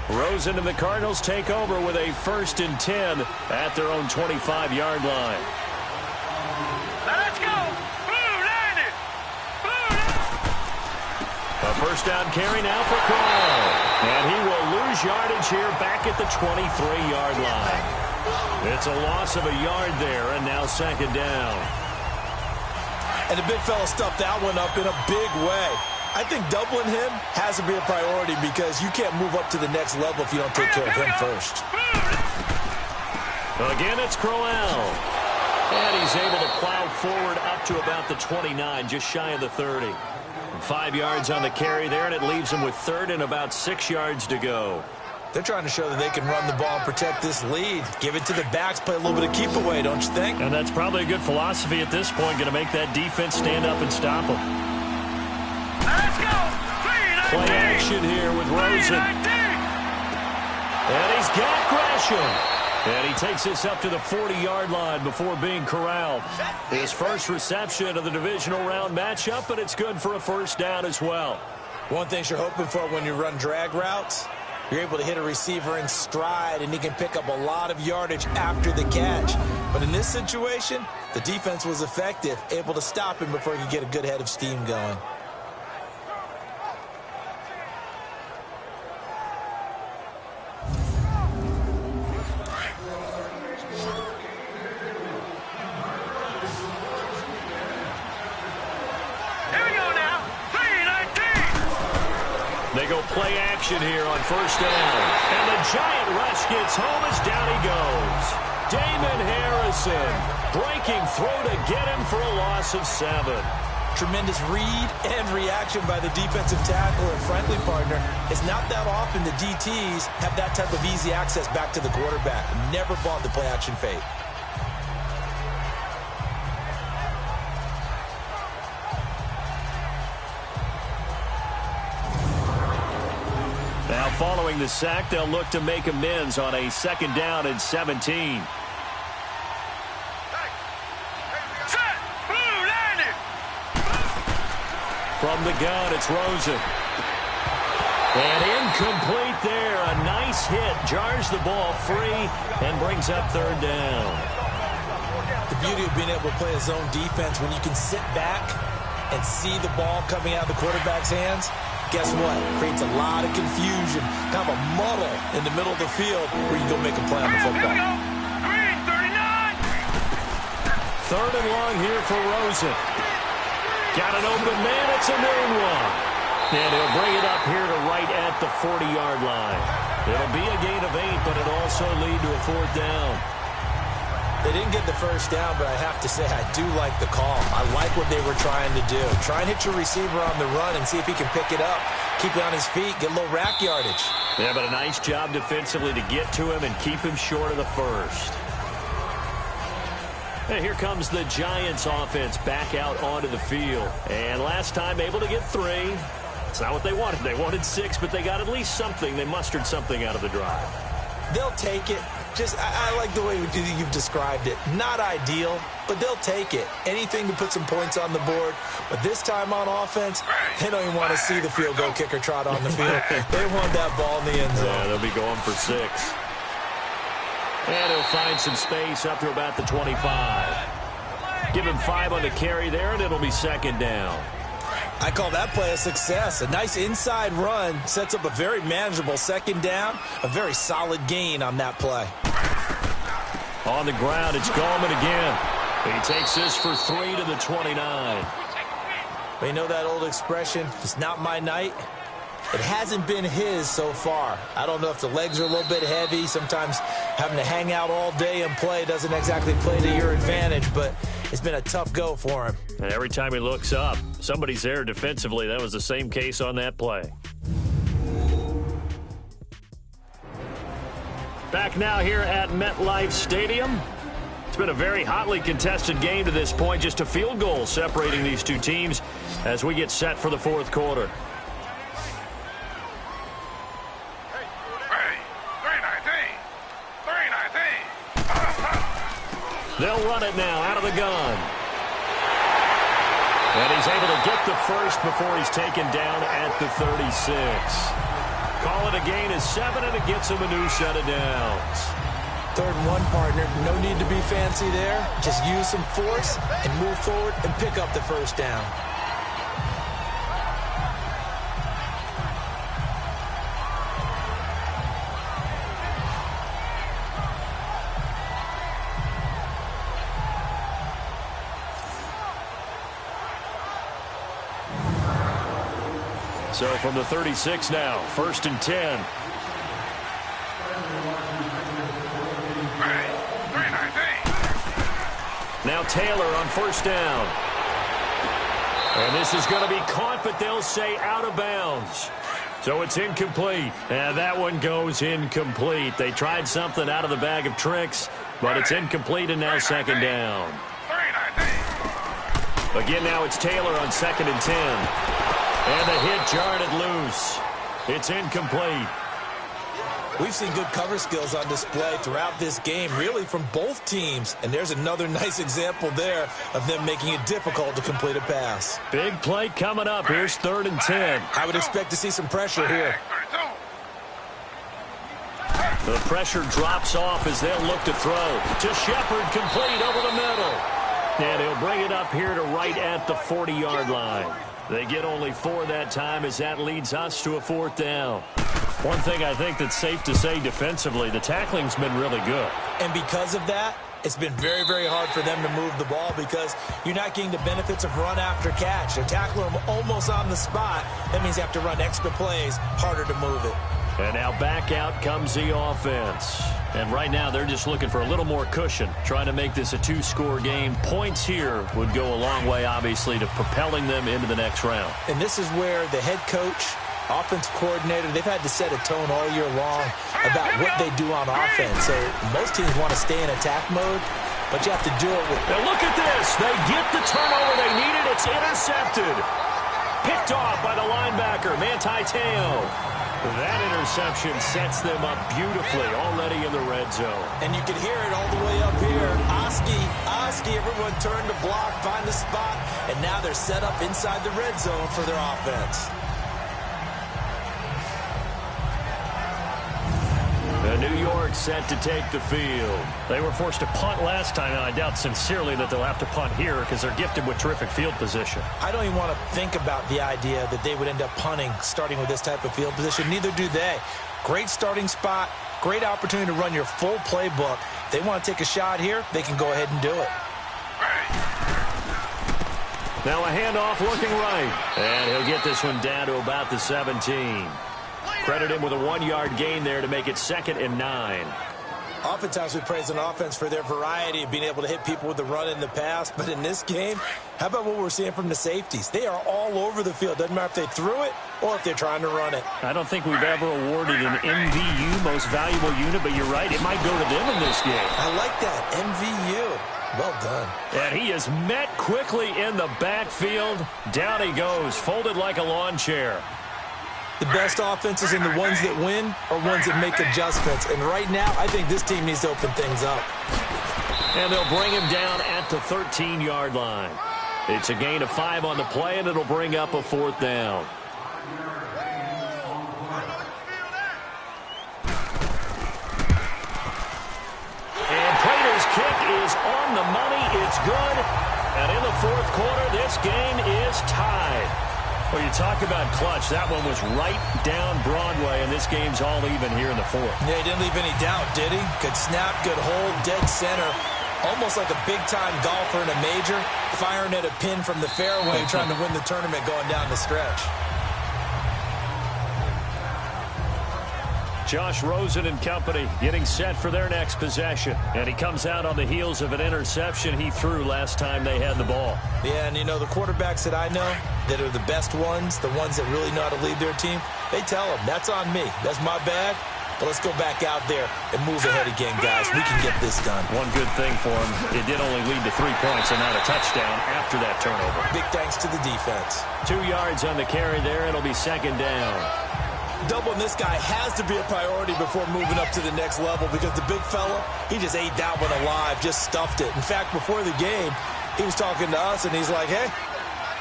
Rosen and the Cardinals take over with a 1st and 10 at their own 25-yard line. Let's go! Blue landed! A first down carry now for Crowell. And he will lose yardage here back at the 23-yard line. It's a loss of a yard there, and now 2nd down. And the big fella stuffed that one up in a big way. I think doubling him has to be a priority because you can't move up to the next level if you don't take care of him first. Again, it's Crowell. And he's able to plow forward up to about the 29, just shy of the 30. 5 yards on the carry there, and it leaves him with 3rd and about 6 yards to go. They're trying to show that they can run the ball and protect this lead. Give it to the backs, play a little bit of keep away, don't you think? And that's probably a good philosophy at this point, going to make that defense stand up and stop them. Let's go! Play action here with Rosen. And he's got Gresham. And he takes this up to the 40-yard line before being corralled. His first reception of the divisional round matchup, but it's good for a first down as well. One thing you're hoping for when you run drag routes, you're able to hit a receiver in stride, and he can pick up a lot of yardage after the catch. But in this situation, the defense was effective, able to stop him before he could get a good head of steam going. They go play action here on 1st down. And the giant rush gets home as down he goes. Damon Harrison breaking through to get him for a loss of 7. Tremendous read and reaction by the defensive tackle and friendly partner. It's not that often the DTs have that type of easy access back to the quarterback. Never bought the play action fade. Now following the sack, they'll look to make amends on a 2nd down and 17. From the gun, it's Rosen. And incomplete there. A nice hit. Jars the ball free and brings up 3rd down. The beauty of being able to play a zone defense when you can sit back and see the ball coming out of the quarterback's hands. Guess what? Creates a lot of confusion, kind of a muddle in the middle of the field where you go make a play on the football. Green, 39. 3rd and long here for Rosen. Got an open man. It's a noon one. And he'll bring it up here to right at the 40-yard line. It'll be a gain of 8, but it'll also lead to a 4th down. They didn't get the first down, but I have to say I do like the call. I like what they were trying to do. Try and hit your receiver on the run and see if he can pick it up. Keep it on his feet, get a little rack yardage. Yeah, but a nice job defensively to get to him and keep him short of the first. And here comes the Giants offense back out onto the field. And last time able to get 3. It's not what they wanted. They wanted 6, but they got at least something. They mustered something out of the drive. They'll take it. Just, I like the way you've described it. Not ideal, but they'll take it. Anything to put some points on the board. But this time on offense, they don't even want to see the field goal kicker trot on the field. They want that ball in the end zone. Yeah, they'll be going for 6. And he'll find some space up to about the 25. Give him 5 on the carry there, and it'll be 2nd down. I call that play a success. A nice inside run sets up a very manageable 2nd down. A very solid gain on that play. On the ground, it's Gallman again. He takes this for 3 to the 29. But you know that old expression, it's not my night? It hasn't been his so far. I don't know if the legs are a little bit heavy. Sometimes having to hang out all day and play doesn't exactly play to your advantage, but it's been a tough go for him. And every time he looks up, somebody's there defensively. That was the same case on that play. Back now here at MetLife Stadium. It's been a very hotly contested game to this point. Just a field goal separating these two teams as we get set for the 4th quarter. They'll run it now out of the gun. And he's able to get the first before he's taken down at the 36. Call it a gain of 7, and it gets him a new set of downs. 3rd and 1, partner. No need to be fancy there. Just use some force and move forward and pick up the first down. So from the 36 now, 1st and 10. Now Taylor on 1st down. And this is going to be caught, but they'll say out of bounds. So it's incomplete. And that one goes incomplete. They tried something out of the bag of tricks, but it's incomplete, and now 2nd down. Again, now it's Taylor on 2nd and 10. And the hit jarred it loose. It's incomplete. We've seen good cover skills on display throughout this game, really from both teams. And there's another nice example there of them making it difficult to complete a pass. Big play coming up. Here's 3rd and 10. I would expect to see some pressure here. The pressure drops off as they'll look to throw. To Shepard, complete over the middle. And he'll bring it up here to right at the 40-yard line. They get only 4 that time as that leads us to a 4th down. One thing I think that's safe to say defensively, the tackling's been really good. And because of that, it's been very, very hard for them to move the ball because you're not getting the benefits of run after catch. They're tackling them almost on the spot. That means you have to run extra plays, harder to move it. And now back out comes the offense. And right now they're just looking for a little more cushion, trying to make this a 2-score game. Points here would go a long way, obviously, to propelling them into the next round. And this is where the head coach, offensive coordinator, they've had to set a tone all year long about what they do on offense. So most teams want to stay in attack mode, but you have to do it with... Now look at this. They get the turnover they needed. It's intercepted. Picked off by the linebacker, Manti Te'o. That interception sets them up beautifully already in the red zone. And you can hear it all the way up here. Oski, everyone turned to block, find the spot, and now they're set up inside the red zone for their offense. New York set to take the field. They were forced to punt last time, and I doubt sincerely that they'll have to punt here because they're gifted with terrific field position. I don't even want to think about the idea that they would end up punting starting with this type of field position. Neither do they. Great starting spot, great opportunity to run your full playbook. If they want to take a shot here, they can go ahead and do it. Now a handoff looking right. And he'll get this one down to about the 17. Credit him with a 1-yard gain there to make it 2nd and 9. Oftentimes we praise an offense for their variety of being able to hit people with the run in the pass. But in this game, how about what we're seeing from the safeties? They are all over the field. Doesn't matter if they threw it or if they're trying to run it. I don't think we've ever awarded an MVU, most valuable unit, but you're right, it might go to them in this game. I like that, MVU. Well done. And he is met quickly in the backfield. Down he goes, folded like a lawn chair. The best offenses and the ones that win are ones that make adjustments. And right now, I think this team needs to open things up. And they'll bring him down at the 13-yard line. It's a gain of 5 on the play, and it'll bring up a 4th down. And Prater's kick is on the money. It's good. And in the 4th quarter, this game is tied. Well, you talk about clutch. That one was right down Broadway, and this game's all even here in the 4th. Yeah, he didn't leave any doubt, did he? Good snap, good hold, dead center. Almost like a big-time golfer in a major, firing at a pin from the fairway, trying to win the tournament going down the stretch. Josh Rosen and company getting set for their next possession. And he comes out on the heels of an interception he threw last time they had the ball. Yeah, and you know, the quarterbacks that I know that are the best ones, the ones that really know how to lead their team, they tell them, that's on me. That's my bad. But let's go back out there and move ahead again, guys. We can get this done. One good thing for him, it did only lead to 3 points and not a touchdown after that turnover. Big thanks to the defense. 2 yards on the carry there. It'll be 2nd down. doubling this guy has to be a priority before moving up to the next level because the big fella, he just ate that one alive, just stuffed it. In fact, before the game, he was talking to us, and he's like, hey,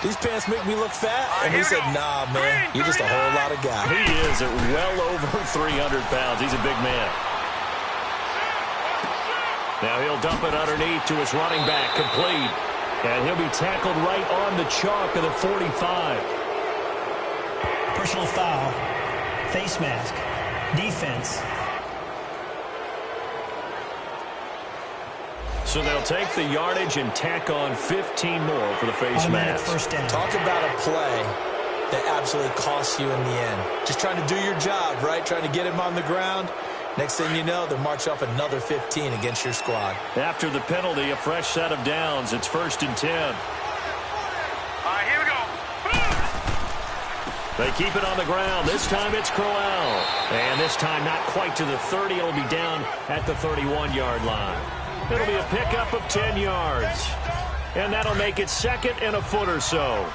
these pants make me look fat. And we said, nah, man, you're just a whole lot of guy. He is at well over 300 pounds. He's a big man. Now he'll dump it underneath to his running back, complete. And he'll be tackled right on the chalk of the 45. Personal foul. Face mask. Defense. So they'll take the yardage and tack on 15 more for the face mask. First down. Talk about a play that absolutely costs you in the end. Just trying to do your job, right? Trying to get him on the ground. Next thing you know, they'll march off another 15 against your squad. After the penalty, a fresh set of downs. It's 1st and 10. Here we go. They keep it on the ground. This time it's Crowell. And this time not quite to the 30. It'll be down at the 31-yard line. It'll be a pickup of 10 yards. And that'll make it 2nd and a foot or so.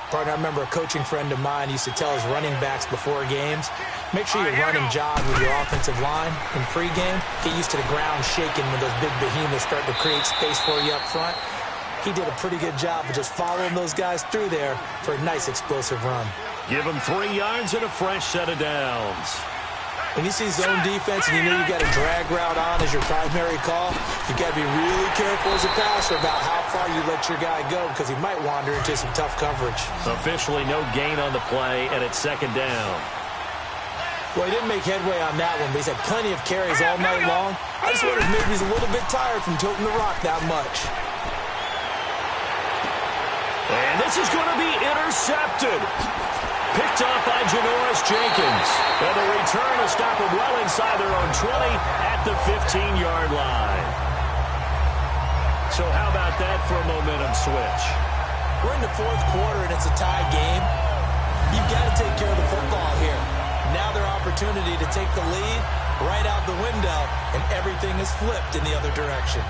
Partner, I remember a coaching friend of mine used to tell his running backs before games, make sure you run and jog with your offensive line in pregame. Get used to the ground shaking when those big behemoths start to create space for you up front. He did a pretty good job of just following those guys through there for a nice explosive run. Give him 3 yards and a fresh set of downs. When you see zone defense and you know you got a drag route on as your primary call, you got to be really careful as a passer about how far you let your guy go because he might wander into some tough coverage. Officially no gain on the play, and it's 2nd down. Well, he didn't make headway on that one, but he's had plenty of carries all night long. I just wonder if maybe he's a little bit tired from toting the rock that much. And this is going to be intercepted. Picked off by Janoris Jenkins. And the return will stop him well inside their own 20 at the 15-yard line. So how about that for a momentum switch? We're in the 4th quarter, and it's a tie game. You've got to take care of the football here. Now their opportunity to take the lead right out the window, and everything is flipped in the other direction.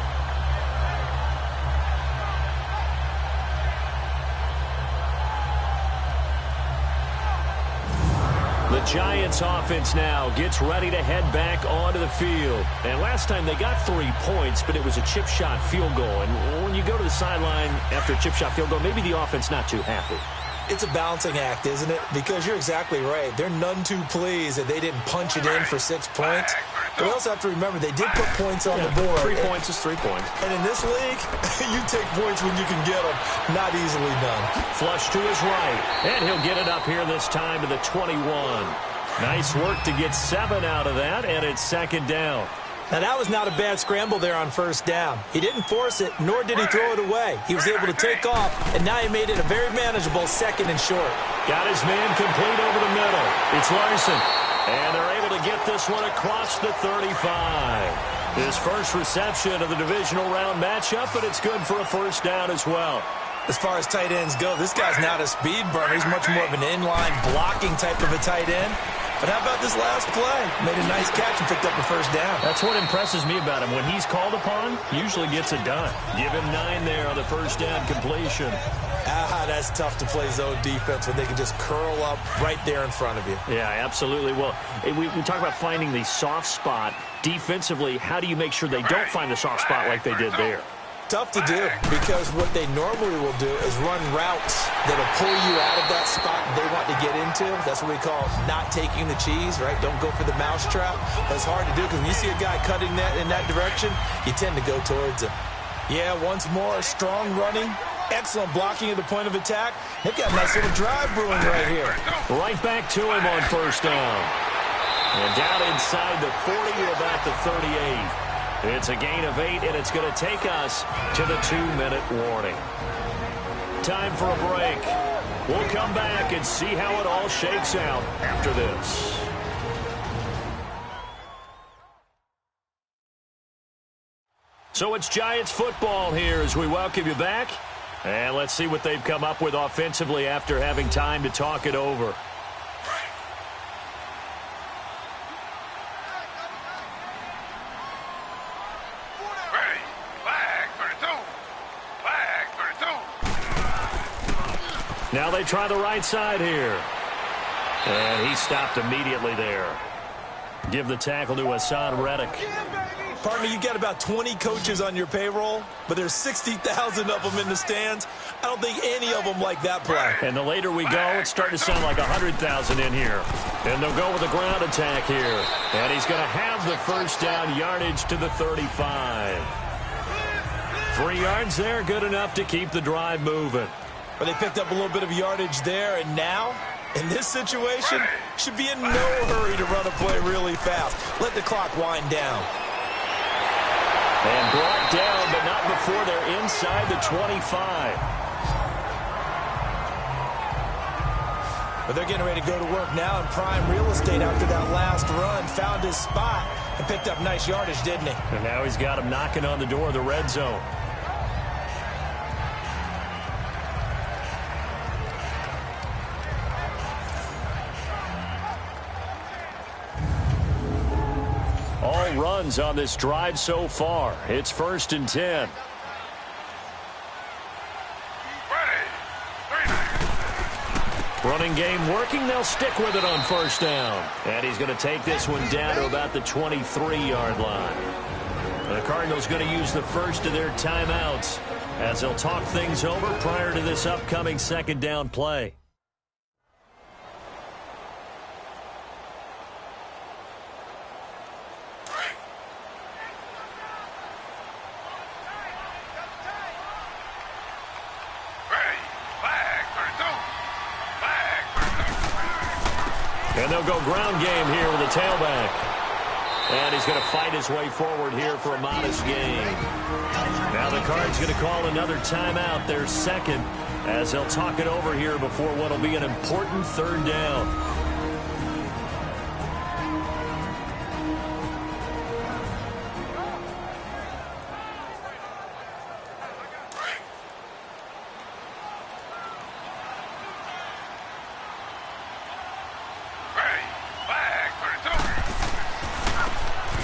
The Giants offense now gets ready to head back onto the field. And last time they got 3 points, but it was a chip shot field goal. And when you go to the sideline after a chip shot field goal, maybe the offense not too happy. It's a balancing act, isn't it? Because you're exactly right. They're none too pleased that they didn't punch it in for 6 points. But we also have to remember they did put points on the board. 3 points is 3 points. And in this league, you take points when you can get them. Not easily done. Flush to his right. And he'll get it up here this time to the 21. Nice work to get 7 out of that, and it's 2nd down. Now, that was not a bad scramble there on 1st down. He didn't force it, nor did he throw it away. He was able to take off, and now he made it a very manageable 2nd and short. Got his man complete over the middle. It's Larson. And they're able to get this one across the 35. His first reception of the divisional round matchup, but it's good for a 1st down as well. As far as tight ends go, this guy's not a speed burner. He's much more of an inline blocking type of a tight end. But how about this last play? Made a nice catch and picked up a 1st down. That's what impresses me about him. When he's called upon, usually gets it done. Give him 9 there on the 1st down completion. That's tough to play zone defense when they can just curl up right there in front of you. Yeah, absolutely. Well, we talk about finding the soft spot. Defensively, how do you make sure they don't find the soft spot like they did there? Tough to do because what they normally will do is run routes that'll pull you out of that spot they want to get into. That's what we call not taking the cheese, right? Don't go for the mousetrap. That's hard to do because when you see a guy cutting that in that direction, you tend to go towards him. Yeah, once more, strong running, excellent blocking at the point of attack. They've got a nice little drive brewing right here. Right back to him on 1st down. And down inside the 40 to about the 38. It's a gain of 8, and it's going to take us to the 2-minute warning. Time for a break. We'll come back and see how it all shakes out after this. So it's Giants football here as we welcome you back. And let's see what they've come up with offensively after having time to talk it over. Now they try the right side here. And he stopped immediately there. Give the tackle to Hassan Reddick. Partner, you got about 20 coaches on your payroll, but there's 60,000 of them in the stands. I don't think any of them like that play. And the later we go, it's starting to sound like 100,000 in here. And they'll go with a ground attack here. And he's going to have the first down, yardage to the 35. 3 yards there, good enough to keep the drive moving. But they picked up a little bit of yardage there, and now, in this situation, should be in no hurry to run a play really fast. Let the clock wind down. And brought down, but not before they're inside the 25. But they're getting ready to go to work now in prime real estate after that last run. Found his spot and picked up nice yardage, didn't he? And now he's got him knocking on the door of the red zone. All runs on this drive so far. It's 1st and 10. Running game working. They'll stick with it on 1st down. And he's going to take this one down to about the 23-yard line. The Cardinals going to use the first of their timeouts as they'll talk things over prior to this upcoming 2nd down play. And they'll go ground game here with a tailback. And he's going to fight his way forward here for a modest gain. Now the Cards going to call another timeout, their 2nd, as they'll talk it over here before what will be an important 3rd down.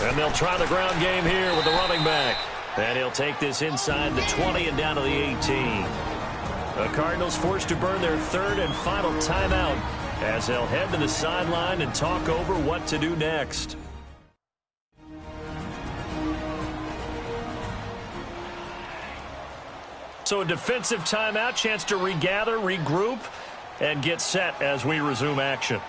And they'll try the ground game here with the running back. And he'll take this inside the 20 and down to the 18. The Cardinals forced to burn their 3rd and final timeout as they'll head to the sideline and talk over what to do next. So a defensive timeout, chance to regather, regroup, and get set as we resume action.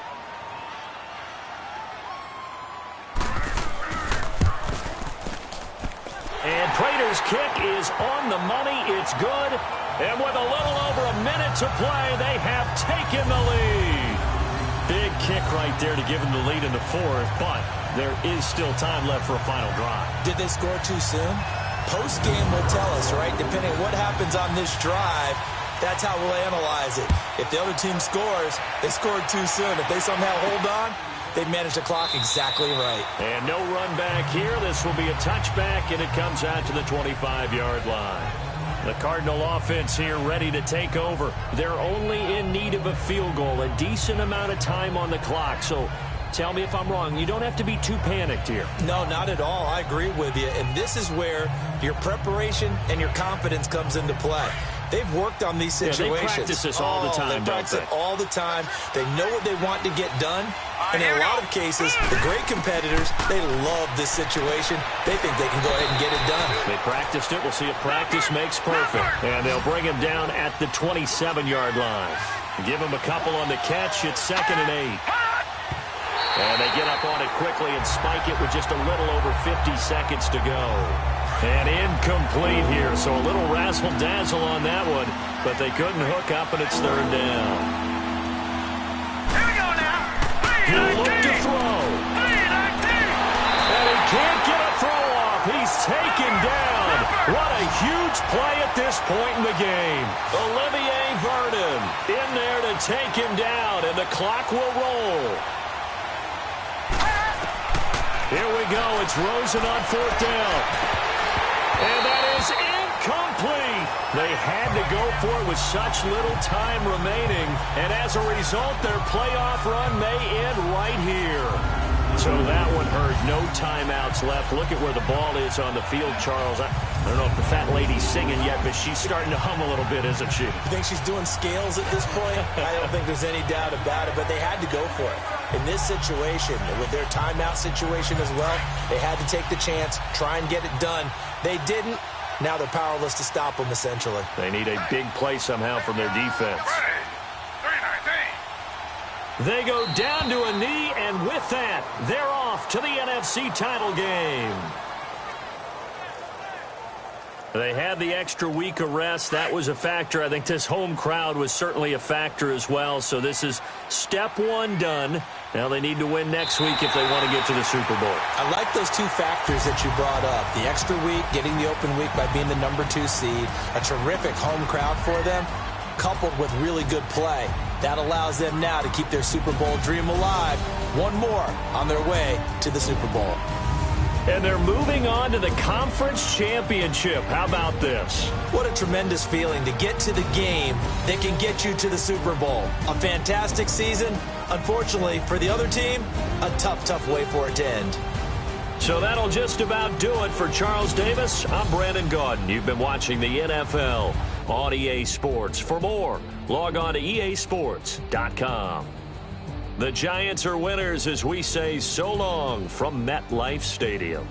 And Prater's kick is on the money. It's good. And with a little over a minute to play, they have taken the lead. Big kick right there to give them the lead in the 4th, but there is still time left for a final drive. Did they score too soon? Post-game will tell us, right? Depending on what happens on this drive, that's how we'll analyze it. If the other team scores, they scored too soon. If they somehow hold on, they've managed the clock exactly right. And no run back here. This will be a touchback, and it comes out to the 25-yard line. The Cardinal offense here ready to take over. They're only in need of a field goal, a decent amount of time on the clock. So tell me if I'm wrong. You don't have to be too panicked here. No, not at all. I agree with you. And this is where your preparation and your confidence comes into play. They've worked on these situations. Yeah, they practice this all the time, They practice it all the time. They know what they want to get done. And in a lot of cases, the great competitors, they love this situation. They think they can go ahead and get it done. They practiced it. We'll see if practice makes perfect. And they'll bring him down at the 27-yard line. Give him a couple on the catch. It's 2nd and 8. And they get up on it quickly and spike it with just a little over 50 seconds to go. And incomplete here, so a little razzle-dazzle on that one, but they couldn't hook up, and it's 3rd down. Here we go now. He'll look to throw. And he can't get a throw off. He's taken down. What a huge play at this point in the game. Olivier Vernon in there to take him down, and the clock will roll. Here we go. It's Rosen on 4th down. And that is incomplete. They had to go for it with such little time remaining. And as a result, their playoff run may end right here. So that one hurt. No timeouts left. Look at where the ball is on the field, Charles. I don't know if the fat lady's singing yet, but she's starting to hum a little bit, isn't she? You think she's doing scales at this point? I don't think there's any doubt about it, but they had to go for it. In this situation, with their timeout situation as well, they had to take the chance, try and get it done. They didn't. Now they're powerless to stop them, essentially. They need a big play somehow from their defense. They go down to a knee, and with that, they're off to the NFC title game. They had the extra week of rest. That was a factor. I think this home crowd was certainly a factor as well. So this is step one done. Now they need to win next week if they want to get to the Super Bowl. I like those two factors that you brought up. The extra week, getting the open week by being the number 2 seed, a terrific home crowd for them, coupled with really good play. That allows them now to keep their Super Bowl dream alive. One more on their way to the Super Bowl. And they're moving on to the conference championship. How about this? What a tremendous feeling to get to the game that can get you to the Super Bowl. A fantastic season. Unfortunately, for the other team, a tough way for it to end. So that'll just about do it for Charles Davis. I'm Brandon Gaudin. You've been watching the NFL on EA Sports. For more, log on to easports.com. The Giants are winners as we say so long from MetLife Stadium.